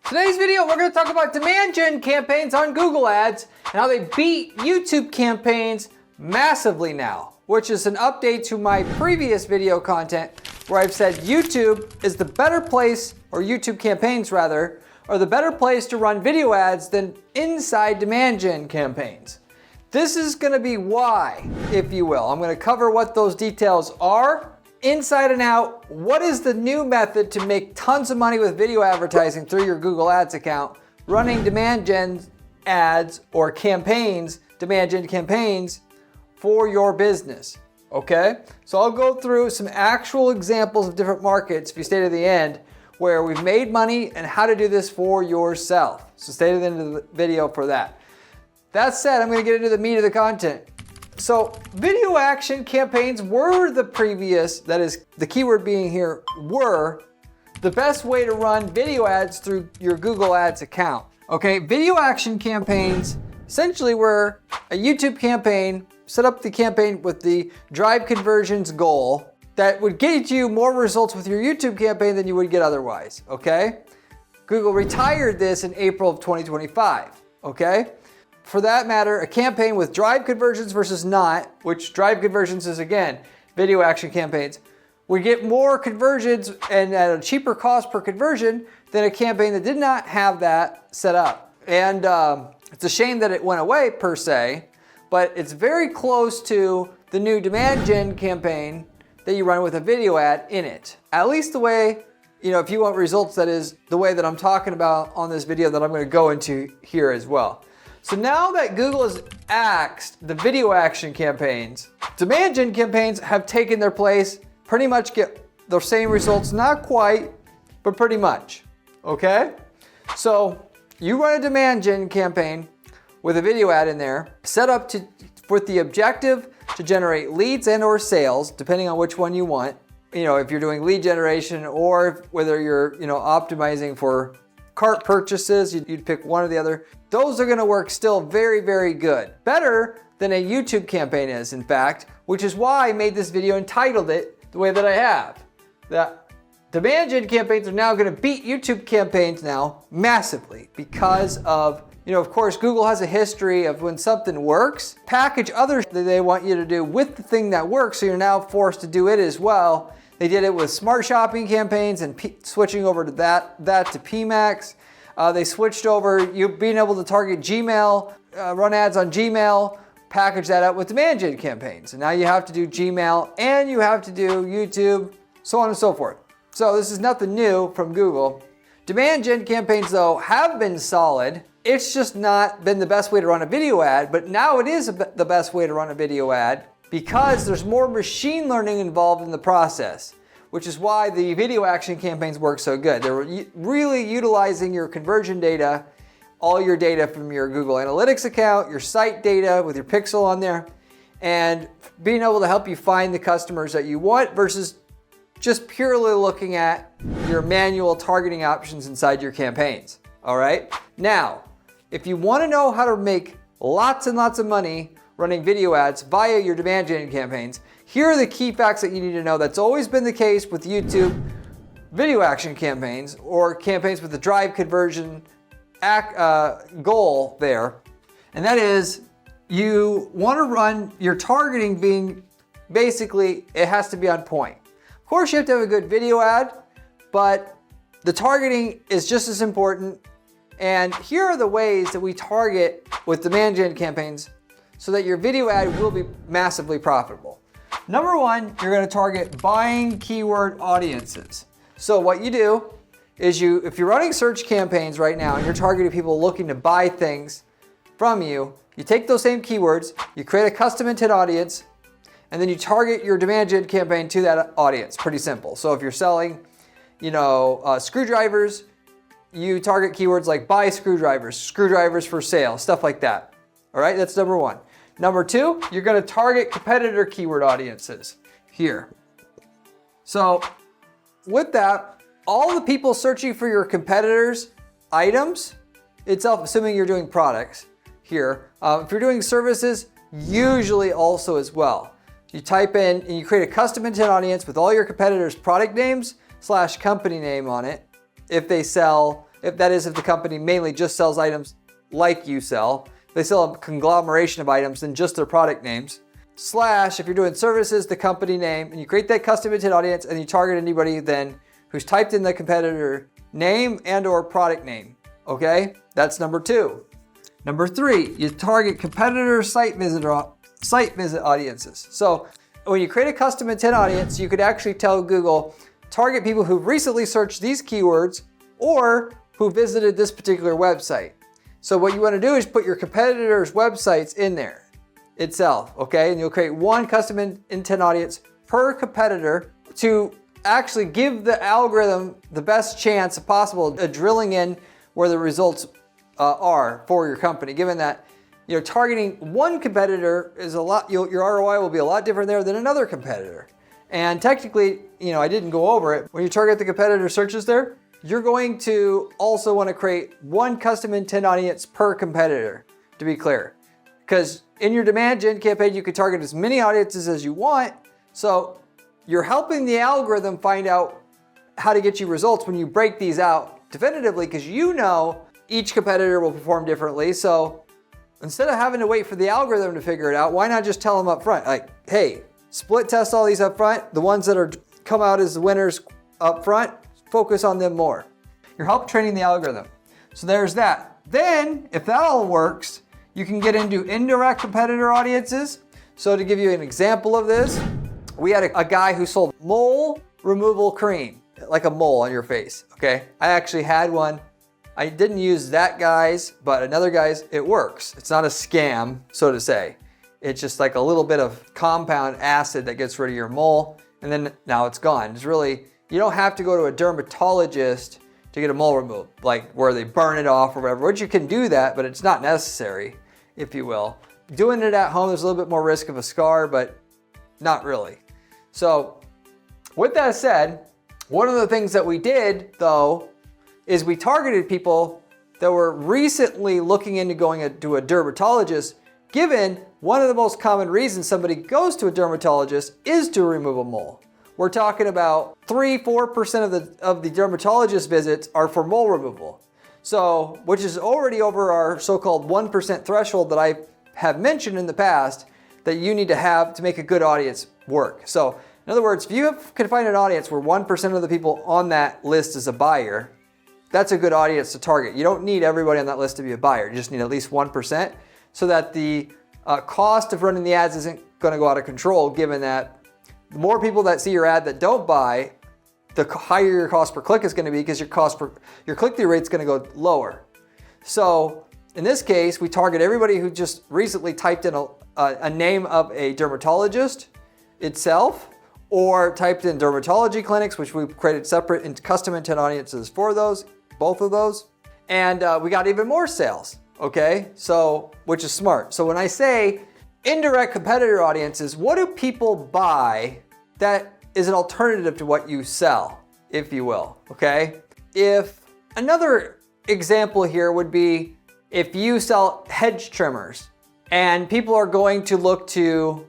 Today's video, we're going to talk about demand gen campaigns on Google Ads and how they beat YouTube campaigns massively now, which is an update to my previous video content where I've said YouTube is the better place, or YouTube campaigns rather, are the better place to run video ads than inside demand gen campaigns. This is going to be why, if you will. I'm going to cover what those details are, inside and out. What is the new method to make tons of money with video advertising through your Google Ads account, running demand gen ads or campaigns, demand gen campaigns for your business, okay? So I'll go through some actual examples of different markets, if you stay to the end, where we've made money and how to do this for yourself. So stay to the end of the video for that. That said, I'm going to get into the meat of the content. So video action campaigns were the previous, that is the keyword being here, were the best way to run video ads through your Google Ads account. Okay, video action campaigns essentially were a YouTube campaign, set up the campaign with the drive conversions goal that would get you more results with your YouTube campaign than you would get otherwise, okay? Google retired this in April of 2025, okay? For that matter, a campaign with drive conversions versus not, which drive conversions is again, video action campaigns, would get more conversions and at a cheaper cost per conversion than a campaign that did not have that set up. And it's a shame that it went away per se, but it's very close to the new demand gen campaign that you run with a video ad in it. At least the way, if you want results, that is the way that I'm talking about on this video that I'm going to go into here as well. So now that Google has axed the video action campaigns, demand gen campaigns have taken their place, pretty much get the same results, not quite, but pretty much, okay? So you run a demand gen campaign with a video ad in there, set up with the objective to generate leads and or sales, depending on which one you want. If you're doing lead generation or whether you're, optimizing for cart purchases, you'd pick one or the other. Those are gonna work still very, very good. Better than a YouTube campaign is, in fact, which is why I made this video and titled it the way that I have. That demand gen campaigns are now gonna beat YouTube campaigns now massively because of, of course, Google has a history of when something works, package others that they want you to do with the thing that works, so you're now forced to do it as well. They did it with smart shopping campaigns and switching over to that to PMax. They switched over, you being able to target Gmail, run ads on Gmail, package that up with demand gen campaigns. And now you have to do Gmail and you have to do YouTube, so on and so forth. So this is nothing new from Google. Demand gen campaigns though have been solid. It's just not been the best way to run a video ad, but now it is the best way to run a video ad because there's more machine learning involved in the process, which is why the video action campaigns work so good. They're really utilizing your conversion data, all your data from your Google Analytics account, your site data with your pixel on there, and being able to help you find the customers that you want versus just purely looking at your manual targeting options inside your campaigns, all right? Now, if you wanna know how to make lots and lots of money running video ads via your demand gen campaigns, here are the key facts that you need to know. That's always been the case with YouTube video action campaigns or campaigns with the drive conversion goal there. And that is, you want to run your targeting being basically, it has to be on point. Of course, you have to have a good video ad, but the targeting is just as important. And here are the ways that we target with demand gen campaigns so that your video ad will be massively profitable. Number one, you're gonna target buying keyword audiences. So what you do is if you're running search campaigns right now and you're targeting people looking to buy things from you, you take those same keywords, you create a custom intent audience, and then you target your demand gen campaign to that audience. Pretty simple. So if you're selling, screwdrivers, you target keywords like buy screwdrivers, screwdrivers for sale, stuff like that. All right, that's number one. Number two, you're gonna target competitor keyword audiences here. So with that, all the people searching for your competitors' items itself, assuming you're doing products here, if you're doing services, usually also as well. You type in and you create a custom intent audience with all your competitors' product names / company name on it. If if the company mainly just sells items like you sell. If they sell a conglomeration of items than just their product names. Slash, if you're doing services, the company name, and you create that custom intent audience and you target anybody then who's typed in the competitor name and or product name, okay? That's number 2. Number 3, you target competitor site visit audiences. So when you create a custom intent audience, you could actually tell Google, target people who've recently searched these keywords or who visited this particular website. So what you want to do is put your competitors' websites in there itself, okay? And you'll create one custom intent audience per competitor to actually give the algorithm the best chance possible of drilling in where the results are for your company. Given that targeting one competitor is a lot, your ROI will be a lot different there than another competitor. And technically, I didn't go over it. When you target the competitor searches there, you're going to also want to create one custom intent audience per competitor, to be clear. Because in your demand gen campaign, you can target as many audiences as you want. So you're helping the algorithm find out how to get you results when you break these out definitively, because each competitor will perform differently. So instead of having to wait for the algorithm to figure it out, why not just tell them up front, like, hey, split test all these up front. The ones that come out as the winners up front, focus on them more. You're help training the algorithm. So there's that. Then, if that all works, you can get into indirect competitor audiences. So to give you an example of this, we had a guy who sold mole removal cream, like a mole on your face, okay? I actually had one. I didn't use that guy's, but another guy's, it works. It's not a scam, so to say. It's just like a little bit of compound acid that gets rid of your mole, and then now it's gone. It's really, you don't have to go to a dermatologist to get a mole removed, like where they burn it off or whatever, which you can do that, but it's not necessary, if you will. Doing it at home, there's a little bit more risk of a scar, but not really. So with that said, one of the things that we did though, is we targeted people that were recently looking into going to a dermatologist, given one of the most common reasons somebody goes to a dermatologist is to remove a mole. We're talking about 3-4% of the dermatologist visits are for mole removal. So, which is already over our so-called 1% threshold that I have mentioned in the past that you need to have to make a good audience work. So, in other words, if you can find an audience where 1% of the people on that list is a buyer, that's a good audience to target. You don't need everybody on that list to be a buyer. You just need at least 1% so that the cost of running the ads isn't going to go out of control, given that the more people that see your ad that don't buy, the higher your cost per click is going to be, because your click-through rate is going to go lower. So in this case, we target everybody who just recently typed in a name of a dermatologist itself, or typed in dermatology clinics, which we've created separate and custom intent audiences for those, both of those. And we got even more sales, okay? So, which is smart. So when I say indirect competitor audiences, what do people buy that is an alternative to what you sell, if you will, okay? If another example here would be if you sell hedge trimmers and people are going to look to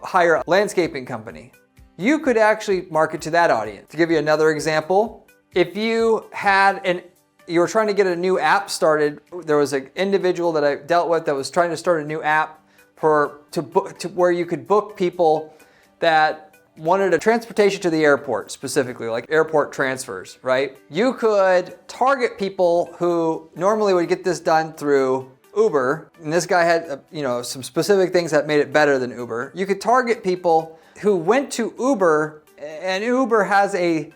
hire a landscaping company, you could actually market to that audience. To give you another example, if you were trying to get a new app started, there was an individual that I dealt with that was trying to start a new app to where you could book people that wanted a transportation to the airport, specifically like airport transfers, right? You could target people who normally would get this done through Uber, and this guy had some specific things that made it better than Uber. You could target people who went to Uber, and Uber has a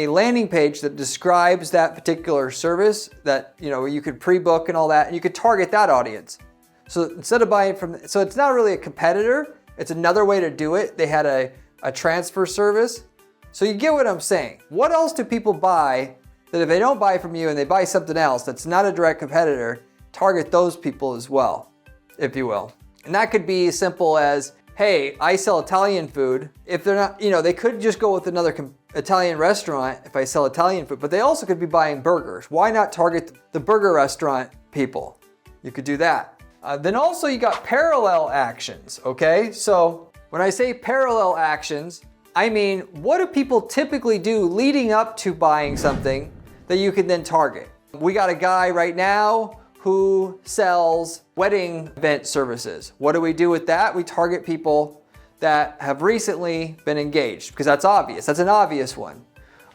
landing page that describes that particular service that you could pre-book and all that, and you could target that audience. So instead of buying so it's not really a competitor, it's another way to do it. They had a transfer service. So you get what I'm saying. What else do people buy that if they don't buy from you and they buy something else that's not a direct competitor, target those people as well, if you will. And that could be as simple as, hey, I sell Italian food. If they're not, they could just go with another Italian restaurant if I sell Italian food, but they also could be buying burgers. Why not target the burger restaurant people? You could do that. Then also you got parallel actions, okay? So when I say parallel actions, I mean, what do people typically do leading up to buying something that you can then target. We got a guy right now who sells wedding event services. What do we do with that? We target people that have recently been engaged, because that's obvious. That's an obvious one.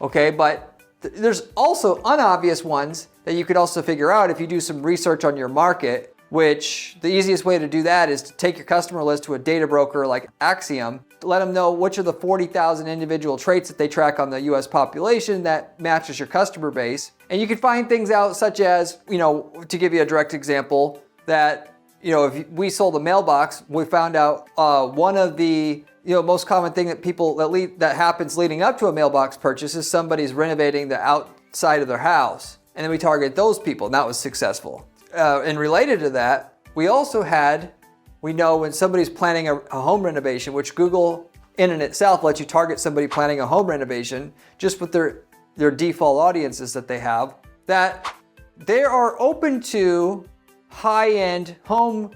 Okay, but there's also unobvious ones that you could also figure out if you do some research on your market, which the easiest way to do that is to take your customer list to a data broker like Axiom, let them know which are the 40,000 individual traits that they track on the US population that matches your customer base. And you can find things out such as, to give you a direct example, that, if we sold a mailbox, we found out one of the most common thing that happens leading up to a mailbox purchase is somebody's renovating the outside of their house. And then we target those people, and that was successful. And related to that, we know when somebody's planning a home renovation, which Google in and itself lets you target somebody planning a home renovation just with their default audiences that they have, that they are open to high-end home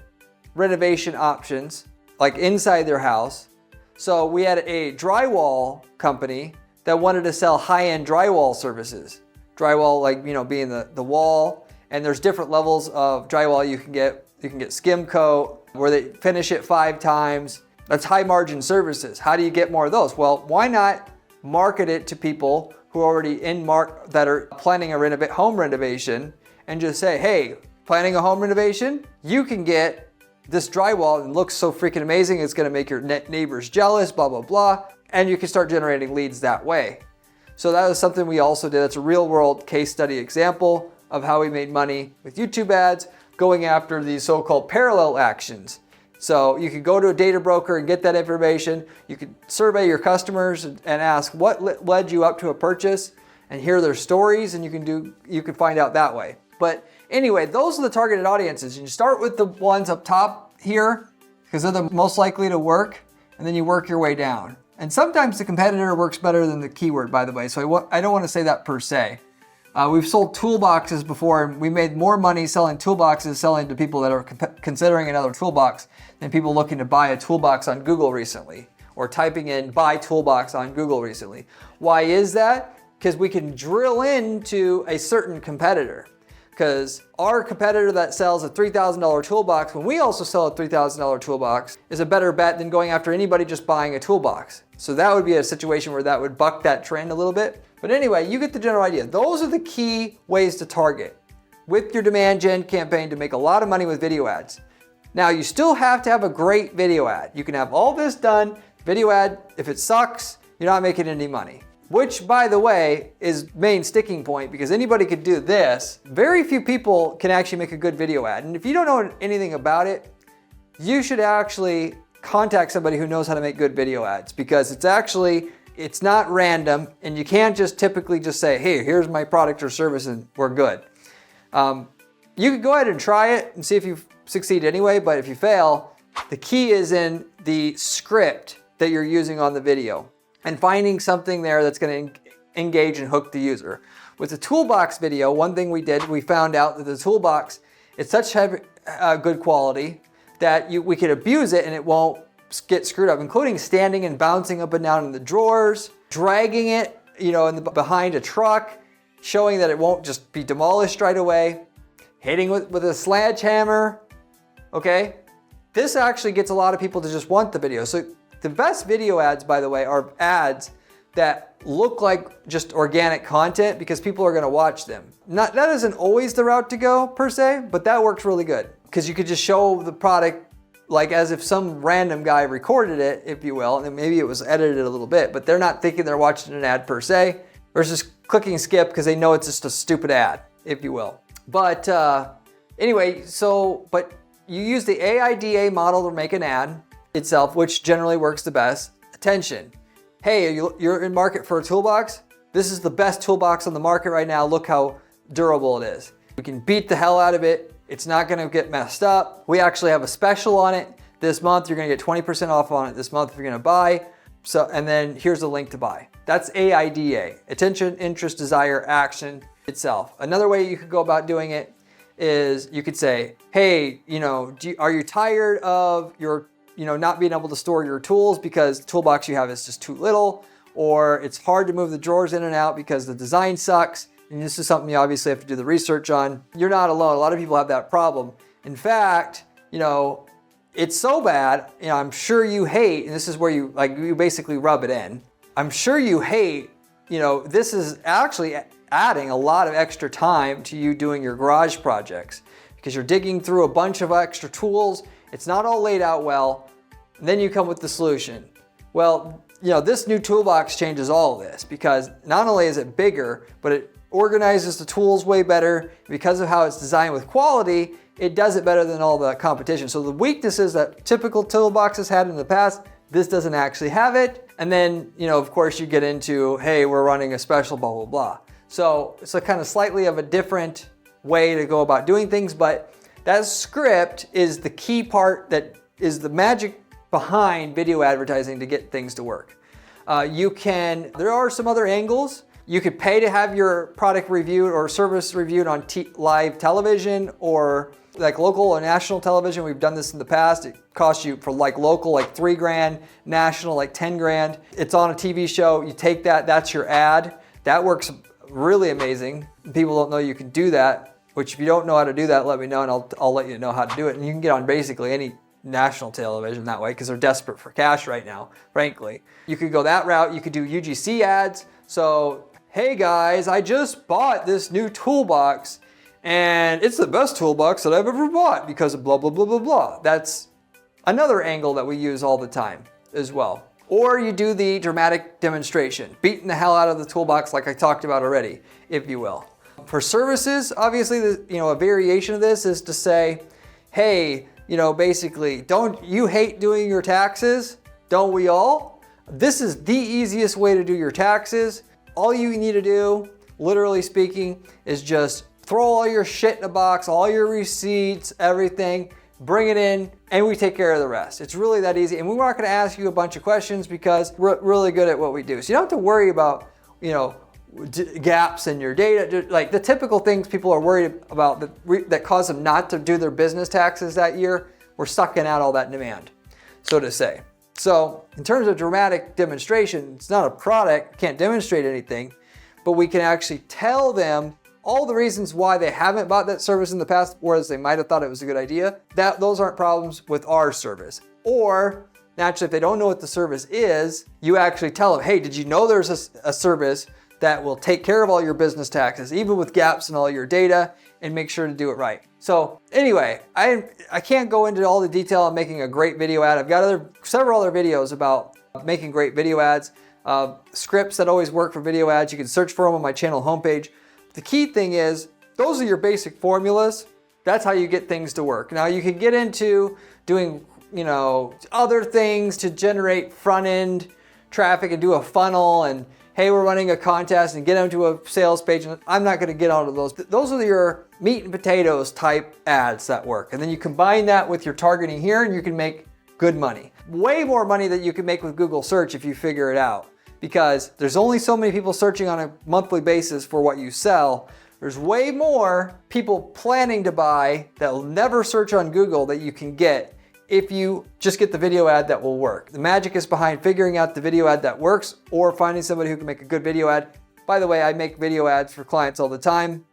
renovation options, like inside their house. So we had a drywall company that wanted to sell high-end drywall services. Drywall, being the wall. And there's different levels of drywall you can get. You can get skim coat, where they finish it 5 times. That's high margin services. How do you get more of those? Well, why not market it to people who are already that are planning a home renovation, and just say, hey, planning a home renovation, you can get this drywall and looks so freaking amazing. It's gonna make your neighbors jealous, blah, blah, blah. And you can start generating leads that way. So that was something we also did. It's a real world case study example of how we made money with YouTube ads going after these so-called parallel actions. So you could go to a data broker and get that information. You could survey your customers and ask what led you up to a purchase and hear their stories, and you can find out that way. But anyway, those are the targeted audiences. You start with the ones up top here because they're the most likely to work, and then you work your way down. And sometimes the competitor works better than the keyword, by the way. So I don't want to say that per se. We've sold toolboxes before, and we made more money selling toolboxes, selling to people that are considering another toolbox, than people looking to buy a toolbox on Google recently, or typing in buy toolbox on Google recently. Why is that? Because we can drill into a certain competitor. Because our competitor that sells a $3,000 toolbox, when we also sell a $3,000 toolbox, is a better bet than going after anybody just buying a toolbox. So that would be a situation where that would buck that trend a little bit. But anyway, you get the general idea. Those are the key ways to target with your demand gen campaign to make a lot of money with video ads. Now, you still have to have a great video ad. You can have all this done, video ad, if it sucks, you're not making any money. Which, by the way, is main sticking point, because anybody could do this. Very few people can actually make a good video ad. And if you don't know anything about it, you should actually contact somebody who knows how to make good video ads, because it's not random, and you can't just typically just say, hey, here's my product or service and we're good. You could go ahead and try it and see if you succeed anyway, but if you fail, the key is in the script that you're using on the video and finding something there that's going to engage and hook the user. With the toolbox video, one thing we found out that the toolbox is such good quality that we could abuse it and it won't get screwed up, including standing and bouncing up and down in the drawers, dragging it, behind a truck, showing that it won't just be demolished right away, hitting with a sledgehammer. Okay, this actually gets a lot of people to just want the video. So the best video ads, by the way, are ads that look like just organic content, because people are going to watch them. That isn't always the route to go per se, but that works really good, because you could just show the product like as if some random guy recorded it, if you will, and then maybe it was edited a little bit, but they're not thinking they're watching an ad per se, versus clicking skip because they know it's just a stupid ad, if you will. But anyway, but you use the AIDA model to make an ad itself, which generally works the best. Attention. Hey, you're in market for a toolbox? This is the best toolbox on the market right now. Look how durable it is. We can beat the hell out of it. It's not gonna get messed up. We actually have a special on it this month. You're gonna get 20% off on it this month if you're gonna buy. And then here's the link to buy. That's AIDA, attention, interest, desire, action itself. Another way you could go about doing it is you could say, hey, are you tired of your, not being able to store your tools because the toolbox you have is just too little, or it's hard to move the drawers in and out because the design sucks? and this is something you obviously have to do the research on, you're not alone. A lot of people have that problem. In fact, it's so bad, I'm sure you hate, and this is where you basically rub it in. I'm sure you hate, this is actually adding a lot of extra time to you doing your garage projects because you're digging through a bunch of extra tools. It's not all laid out well. And then you come with the solution. Well, this new toolbox changes all of this because not only is it bigger, but it organizes the tools way better. Because of how it's designed with quality, it does it better than all the competition. So the weaknesses that typical toolboxes had in the past, this doesn't actually have it. And then, of course, you get into, hey, we're running a special, blah, blah, blah. So it's a kind of slightly of a different way to go about doing things, but that script is the key part that is the magic behind video advertising to get things to work. There are some other angles. You could pay to have your product reviewed or service reviewed on live television or like local or national television. We've done this in the past. It costs you for like local, like $3,000, national, like 10 grand. It's on a TV show. You take that's your ad. That works really amazing. People don't know you can do that, which if you don't know how to do that, let me know and I'll let you know how to do it. And you can get on basically any national television that way because they're desperate for cash right now, frankly. You could go that route. You could do UGC ads. So, hey guys, I just bought this new toolbox and it's the best toolbox that I've ever bought because of blah, blah, blah, blah, blah. That's another angle that we use all the time as well. Or you do the dramatic demonstration, beating the hell out of the toolbox like I talked about already, if you will. For services, obviously, a variation of this is to say, hey, basically, don't you hate doing your taxes? Don't we all? This is the easiest way to do your taxes. All you need to do, literally speaking, is just throw all your shit in a box, all your receipts, everything, bring it in, and we take care of the rest. It's really that easy. And we're not gonna ask you a bunch of questions because we're really good at what we do. So you don't have to worry about, gaps in your data, like the typical things people are worried about that cause them not to do their business taxes that year. We're sucking out all that demand, so to say. So in terms of dramatic demonstration, it's not a product, can't demonstrate anything, but we can actually tell them all the reasons why they haven't bought that service in the past, whereas they might have thought it was a good idea. Those aren't problems with our service. Or naturally, if they don't know what the service is, you actually tell them, hey, did you know there's a service that will take care of all your business taxes, even with gaps in all your data, and make sure to do it right. So anyway, I can't go into all the detail on making a great video ad. I've got several other videos about making great video ads, scripts that always work for video ads. You can search for them on my channel homepage. The key thing is, those are your basic formulas. That's how you get things to work. Now you can get into doing, other things to generate front-end traffic and do a funnel and, hey, we're running a contest and get them to a sales page. And I'm not gonna get onto those. Those are your meat and potatoes type ads that work. And then you combine that with your targeting here and you can make good money. Way more money than you can make with Google search if you figure it out. Because there's only so many people searching on a monthly basis for what you sell. There's way more people planning to buy that will never search on Google that you can get if you just get the video ad that will work. The magic is behind figuring out the video ad that works or finding somebody who can make a good video ad. By the way, I make video ads for clients all the time.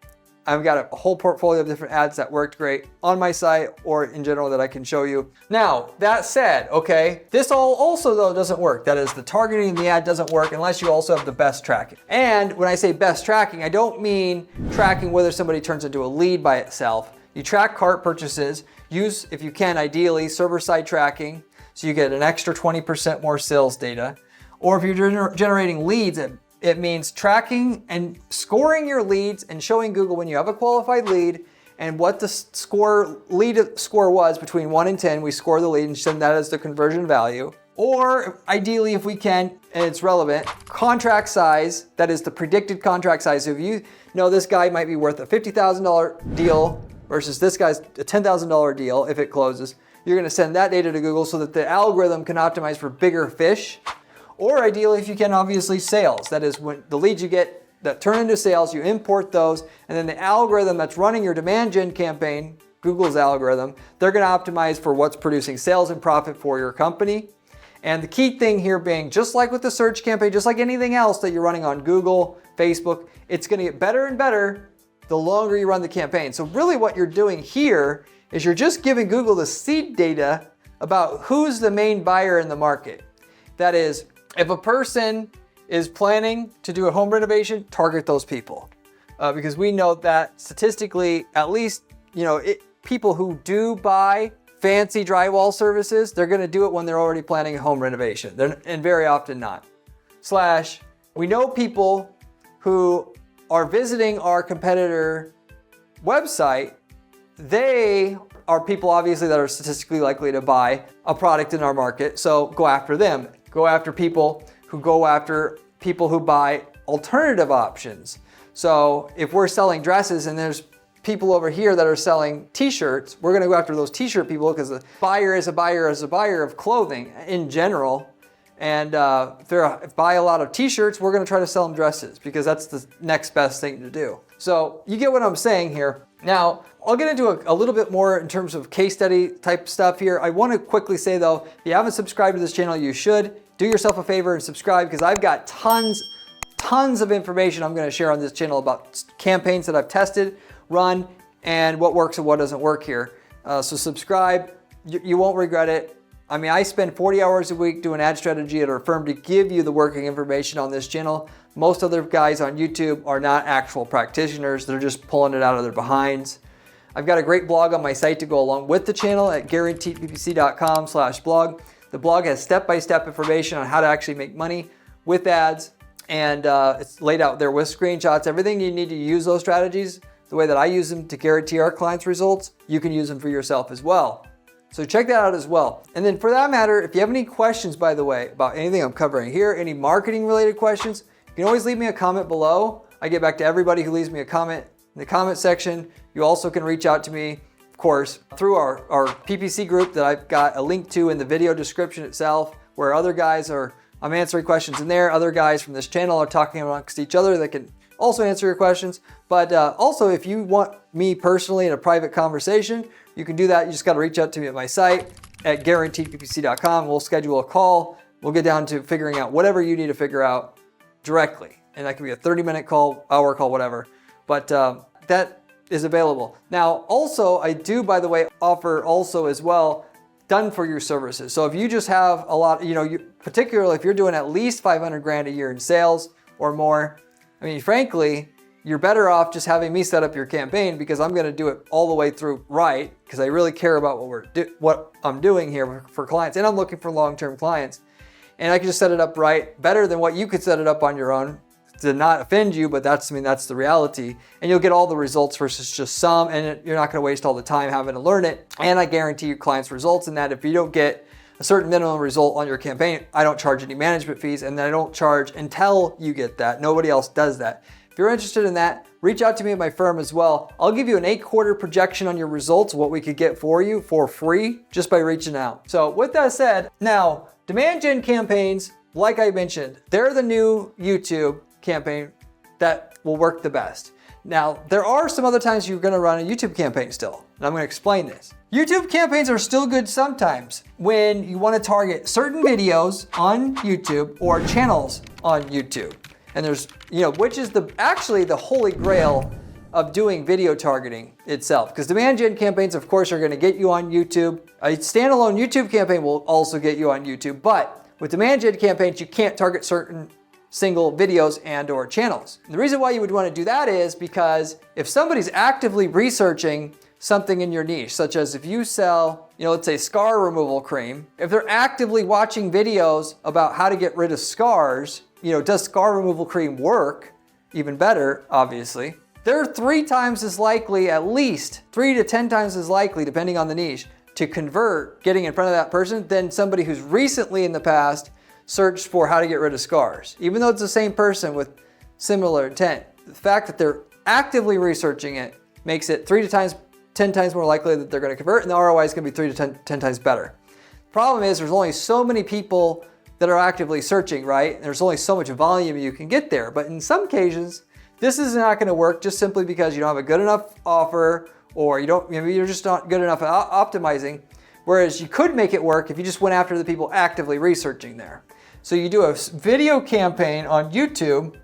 I've got a whole portfolio of different ads that worked great on my site or in general that I can show you. Now, that said, okay, this also though doesn't work. That is, the targeting in the ad doesn't work unless you also have the best tracking. And when I say best tracking, I don't mean tracking whether somebody turns into a lead by itself. You track cart purchases, use, if you can, ideally, server-side tracking, so you get an extra 20% more sales data. Or if you're generating leads, it means tracking and scoring your leads and showing Google when you have a qualified lead and what the lead score was between 1 and 10. We score the lead and send that as the conversion value. Or ideally, if we can, and it's relevant, contract size, that is the predicted contract size. So if you know this guy might be worth a $50,000 deal versus this guy's a $10,000 deal if it closes, you're gonna send that data to Google so that the algorithm can optimize for bigger fish. Or ideally, if you can, obviously sales. That is, when the leads you get that turn into sales, you import those, and then the algorithm that's running your demand gen campaign, Google's algorithm, they're gonna optimize for what's producing sales and profit for your company. And the key thing here being, just like with the search campaign, just like anything else that you're running on Google, Facebook, it's gonna get better and better the longer you run the campaign. So really what you're doing here is you're just giving Google the seed data about who's the main buyer in the market. That is, if a person is planning to do a home renovation, target those people. Because we know that statistically, at least, people who do buy fancy drywall services, they're gonna do it when they're already planning a home renovation, and very often not. We know people who are visiting our competitor website, they are people obviously that are statistically likely to buy a product in our market, so go after them. Go after people who buy alternative options. So if we're selling dresses and there's people over here that are selling t-shirts, we're gonna go after those t-shirt people because the buyer is a buyer of clothing in general. And if they buy a lot of t-shirts, we're gonna try to sell them dresses because that's the next best thing to do. So you get what I'm saying here. Now, I'll get into a little bit more in terms of case study type stuff here. I wanna quickly say though, if you haven't subscribed to this channel, you should. Do yourself a favor and subscribe because I've got tons of information I'm gonna share on this channel about campaigns that I've tested, run, and what works and what doesn't work here. So subscribe, you won't regret it. I mean, I spend 40 hours a week doing ad strategy at our firm to give you the working information on this channel. Most other guys on YouTube are not actual practitioners. They're just pulling it out of their behinds. I've got a great blog on my site to go along with the channel at guaranteedppc.com/blog. The blog has step-by-step information on how to actually make money with ads. And it's laid out there with screenshots, everything you need to use those strategies, the way that I use them to guarantee our clients results, you can use them for yourself as well. So check that out as well. And then for that matter, if you have any questions, by the way, about anything I'm covering here, any marketing related questions, you can always leave me a comment below. I get back to everybody who leaves me a comment in the comment section. You also can reach out to me, of course, through our PPC group that I've got a link to in the video description itself, where I'm answering questions in there. Other guys from this channel are talking amongst each other that can also answer your questions. But also, if you want me personally in a private conversation, you can do that. You just got to reach out to me at my site at guaranteedppc.com. We'll schedule a call. We'll get down to figuring out whatever you need to figure out directly. And that can be a 30-minute call, hour call, whatever. But that is available. Now, also, I do, by the way, offer also as well done for you services. So if you just have a lot, particularly if you're doing at least 500 grand a year in sales or more, I mean, frankly, you're better off just having me set up your campaign because I'm going to do it all the way through right because I really care about what I'm doing here for clients, and I'm looking for long-term clients. And I can just set it up right, better than what you could set it up on your own to not offend you, but that's the reality. And you'll get all the results versus just some, and you're not going to waste all the time having to learn it. And I guarantee your clients results in that if you don't get a certain minimum result on your campaign, I don't charge any management fees, and I don't charge until you get that. Nobody else does that. If you're interested in that, reach out to me at my firm as well. I'll give you an 8-quarter projection on your results, what we could get for you for free just by reaching out. So with that said, now demand gen campaigns, like I mentioned, they're the new YouTube campaign that will work the best. Now, there are some other times you're gonna run a YouTube campaign still, and I'm gonna explain this. YouTube campaigns are still good sometimes when you wanna target certain videos on YouTube or channels on YouTube. And there's, which is actually the holy grail of doing video targeting itself. Because demand gen campaigns, of course, are gonna get you on YouTube. A standalone YouTube campaign will also get you on YouTube, but with demand gen campaigns, you can't target certain single videos and or channels. And the reason why you would want to do that is because if somebody's actively researching something in your niche, such as if you sell, let's say scar removal cream, if they're actively watching videos about how to get rid of scars, does scar removal cream work? Even better, obviously. They're 3 times as likely, at least 3 to 10 times as likely, depending on the niche, to convert getting in front of that person than somebody who's recently in the past searched for how to get rid of scars. Even though it's the same person with similar intent, the fact that they're actively researching it makes it 3 to 10 times more likely that they're going to convert, and the ROI is going to be 3 to 10 times better. The problem is there's only so many people that are actively searching, right? There's only so much volume you can get there. But in some cases, this is not going to work just simply because you don't have a good enough offer, or you're just not good enough at optimizing. Whereas you could make it work if you just went after the people actively researching there. So you do a video campaign on YouTube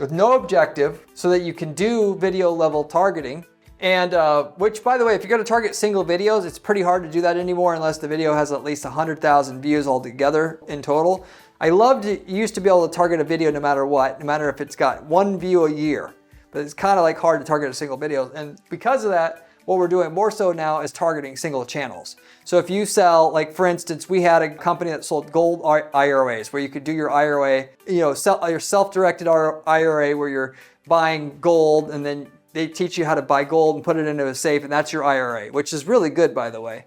with no objective so that you can do video level targeting. And which, by the way, if you're going to target single videos, it's pretty hard to do that anymore unless the video has at least 100,000 views altogether in total. I used to be able to target a video no matter what, no matter if it's got 1 view a year. But it's kind of like hard to target a single video. And because of that, what we're doing more so now is targeting single channels. So if you sell, like for instance, we had a company that sold gold IRAs where you could do your IRA, sell your self-directed IRA where you're buying gold and then they teach you how to buy gold and put it into a safe and that's your IRA, which is really good, by the way.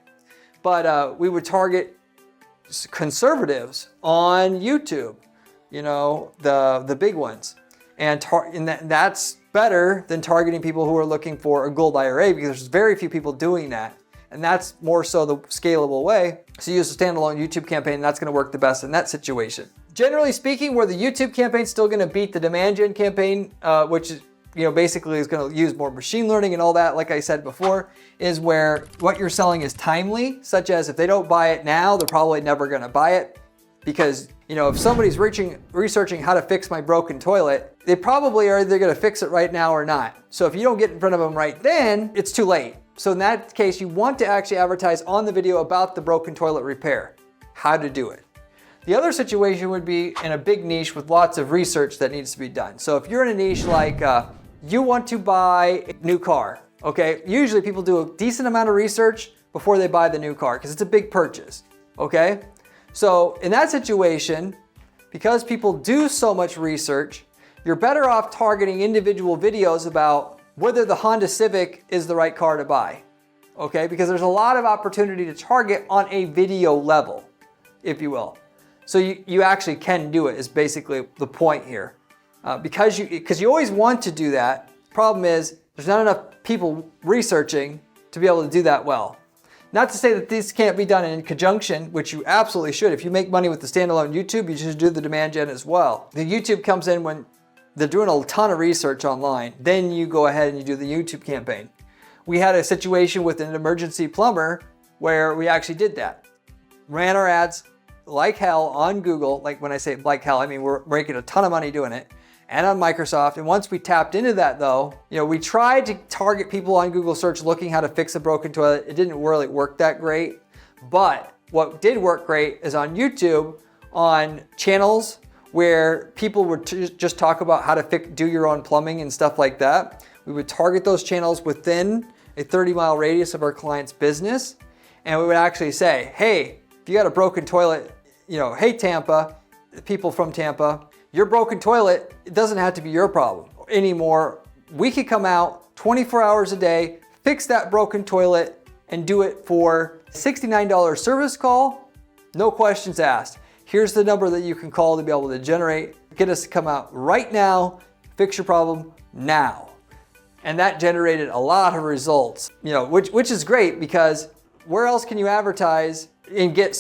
But we would target conservatives on YouTube, the big ones. And that's better than targeting people who are looking for a gold IRA because there's very few people doing that. And that's more so the scalable way. So use a standalone YouTube campaign and that's gonna work the best in that situation. Generally speaking, where the YouTube campaign is still gonna beat the demand gen campaign, which is, basically is gonna use more machine learning and all that, like I said before, is where what you're selling is timely, such as if they don't buy it now, they're probably never gonna buy it. Because, if somebody's researching how to fix my broken toilet, they probably are either gonna fix it right now or not. So if you don't get in front of them right then, it's too late. So in that case, you want to actually advertise on the video about the broken toilet repair, how to do it. The other situation would be in a big niche with lots of research that needs to be done. So if you're in a niche like you want to buy a new car, okay? Usually people do a decent amount of research before they buy the new car because it's a big purchase, okay? So in that situation, because people do so much research, you're better off targeting individual videos about whether the Honda Civic is the right car to buy, okay? Because there's a lot of opportunity to target on a video level, if you will. So you actually can do it is basically the point here. Because you always want to do that. Problem is there's not enough people researching to be able to do that well. Not to say that these can't be done in conjunction, which you absolutely should. If you make money with the standalone YouTube, you should do the demand gen as well. The YouTube comes in when they're doing a ton of research online. Then you go ahead and you do the YouTube campaign. We had a situation with an emergency plumber where we actually did that. Ran our ads like hell on Google. Like when I say like hell, I mean we're making a ton of money doing it. And on Microsoft. And once we tapped into that though, we tried to target people on Google search looking how to fix a broken toilet. It didn't really work that great. But what did work great is on YouTube, on channels where people would just talk about how to do your own plumbing and stuff like that. We would target those channels within a 30-mile radius of our client's business. And we would actually say, hey, if you got a broken toilet, hey Tampa, people from Tampa, your broken toilet, it doesn't have to be your problem anymore. We could come out 24 hours a day, fix that broken toilet, and do it for $69 service call, no questions asked. Here's the number that you can call to be able to get us to come out right now, fix your problem now. And that generated a lot of results, which is great because where else can you advertise and get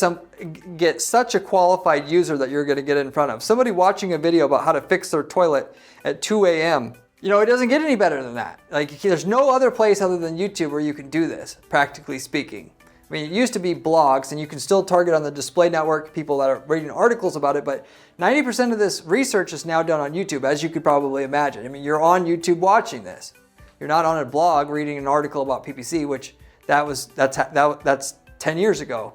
such a qualified user that you're gonna get in front of? Somebody watching a video about how to fix their toilet at 2 a.m. It doesn't get any better than that. Like there's no other place other than YouTube where you can do this, practically speaking. I mean, it used to be blogs and you can still target on the display network people that are reading articles about it, but 90% of this research is now done on YouTube, as you could probably imagine. I mean, you're on YouTube watching this. You're not on a blog reading an article about PPC, which that's 10 years ago.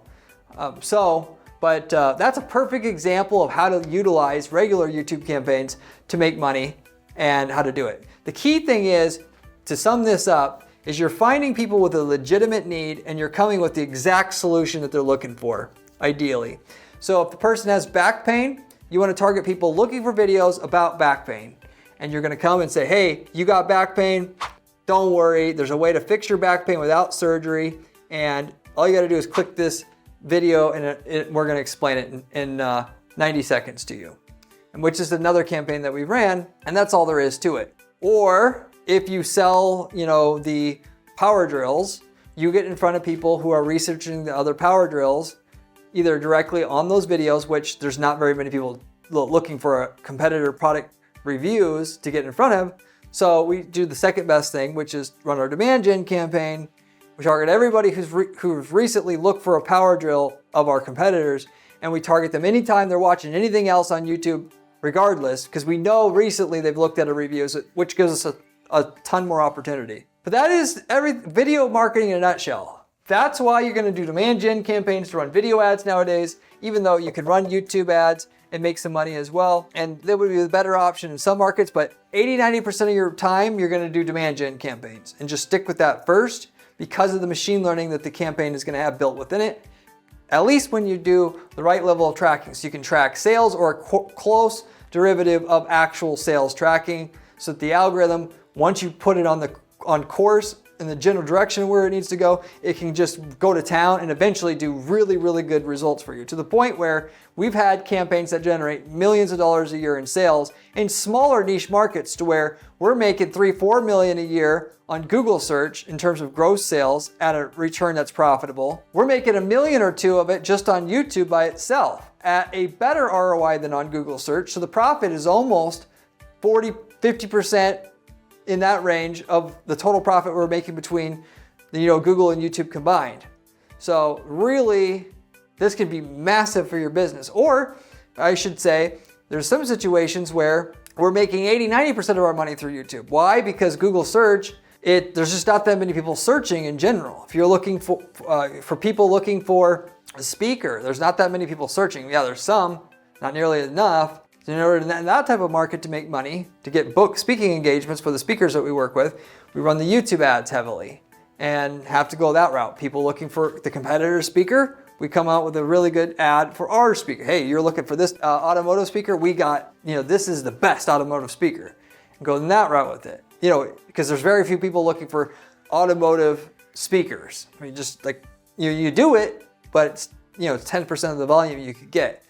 That's a perfect example of how to utilize regular YouTube campaigns to make money and how to do it. The key thing is, to sum this up, is you're finding people with a legitimate need and you're coming with the exact solution that they're looking for, ideally. So if the person has back pain, you want to target people looking for videos about back pain. And you're going to come and say, hey, you got back pain? Don't worry, there's a way to fix your back pain without surgery. And all you got to do is click this video and we're going to explain it in 90 seconds to you. And which is another campaign that we ran, and that's all there is to it. Or if you sell, the power drills, you get in front of people who are researching the other power drills, either directly on those videos, which there's not very many people looking for a competitor product reviews to get in front of. So we do the second best thing, which is run our demand gen campaign, We target everybody who's recently looked for a power drill of our competitors, and we target them anytime they're watching anything else on YouTube, regardless, because we know recently they've looked at our reviews, which gives us a ton more opportunity. But that is every video marketing in a nutshell. That's why you're going to do demand gen campaigns to run video ads nowadays, even though you could run YouTube ads and make some money as well. And that would be the better option in some markets, but 80-90% of your time, you're going to do demand gen campaigns, and just stick with that first because of the machine learning that the campaign is going to have built within it. At least when you do the right level of tracking, so you can track sales or a close derivative of actual sales tracking, so that the algorithm, once you put it on course in the general direction where it needs to go, it can just go to town and eventually do really, really good results for you, to the point where we've had campaigns that generate millions of dollars a year in sales in smaller niche markets, to where we're making $3-4 million a year on Google search in terms of gross sales at a return that's profitable. We're making $1 million or $2 million of it just on YouTube by itself at a better ROI than on Google search. So the profit is almost 40-50% in that range of the total profit we're making between Google and YouTube combined. So really, this could be massive for your business. Or I should say, there's some situations where we're making 80-90% of our money through YouTube. Why? Because Google search, there's just not that many people searching in general. If you're looking for people looking for a speaker, there's not that many people searching. Yeah, there's some, not nearly enough. In order in that type of market to make money, to get book speaking engagements for the speakers that we work with, we run the YouTube ads heavily and have to go that route. People looking for the competitor speaker, we come out with a really good ad for our speaker. Hey, you're looking for this automotive speaker? We got, this is the best automotive speaker. And go in that route with it. Because there's very few people looking for automotive speakers. I mean, just like, you do it, but it's 10% of the volume you could get.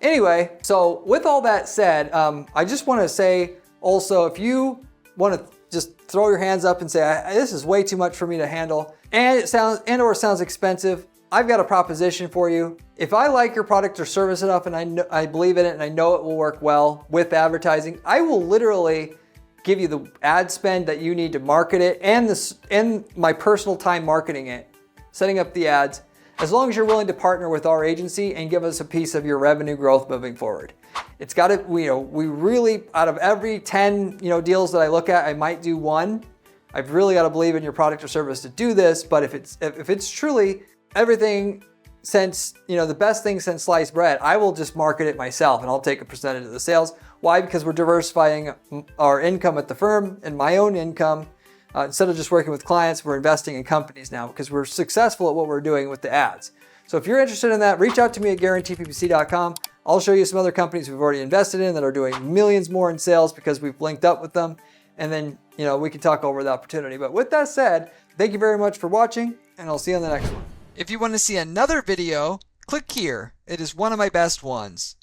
Anyway, so with all that said, I just want to say also, if you want to just throw your hands up and say, this is way too much for me to handle, and it sounds expensive, I've got a proposition for you. If I like your product or service enough and I believe in it and I know it will work well with advertising, I will literally give you the ad spend that you need to market it and my personal time marketing it, setting up the ads, as long as you're willing to partner with our agency and give us a piece of your revenue growth moving forward. It's got to, we really, out of every 10, deals that I look at, I might do one. I've really got to believe in your product or service to do this, but if it's truly everything since, the best thing since sliced bread, I will just market it myself and I'll take a percentage of the sales. Why? Because we're diversifying our income at the firm and my own income. Instead of just working with clients, we're investing in companies now because we're successful at what we're doing with the ads. So if you're interested in that, reach out to me at guaranteeppc.com. I'll show you some other companies we've already invested in that are doing millions more in sales because we've linked up with them. And then, we can talk over the opportunity. But with that said, thank you very much for watching, and I'll see you on the next one. If you want to see another video, click here. It is one of my best ones.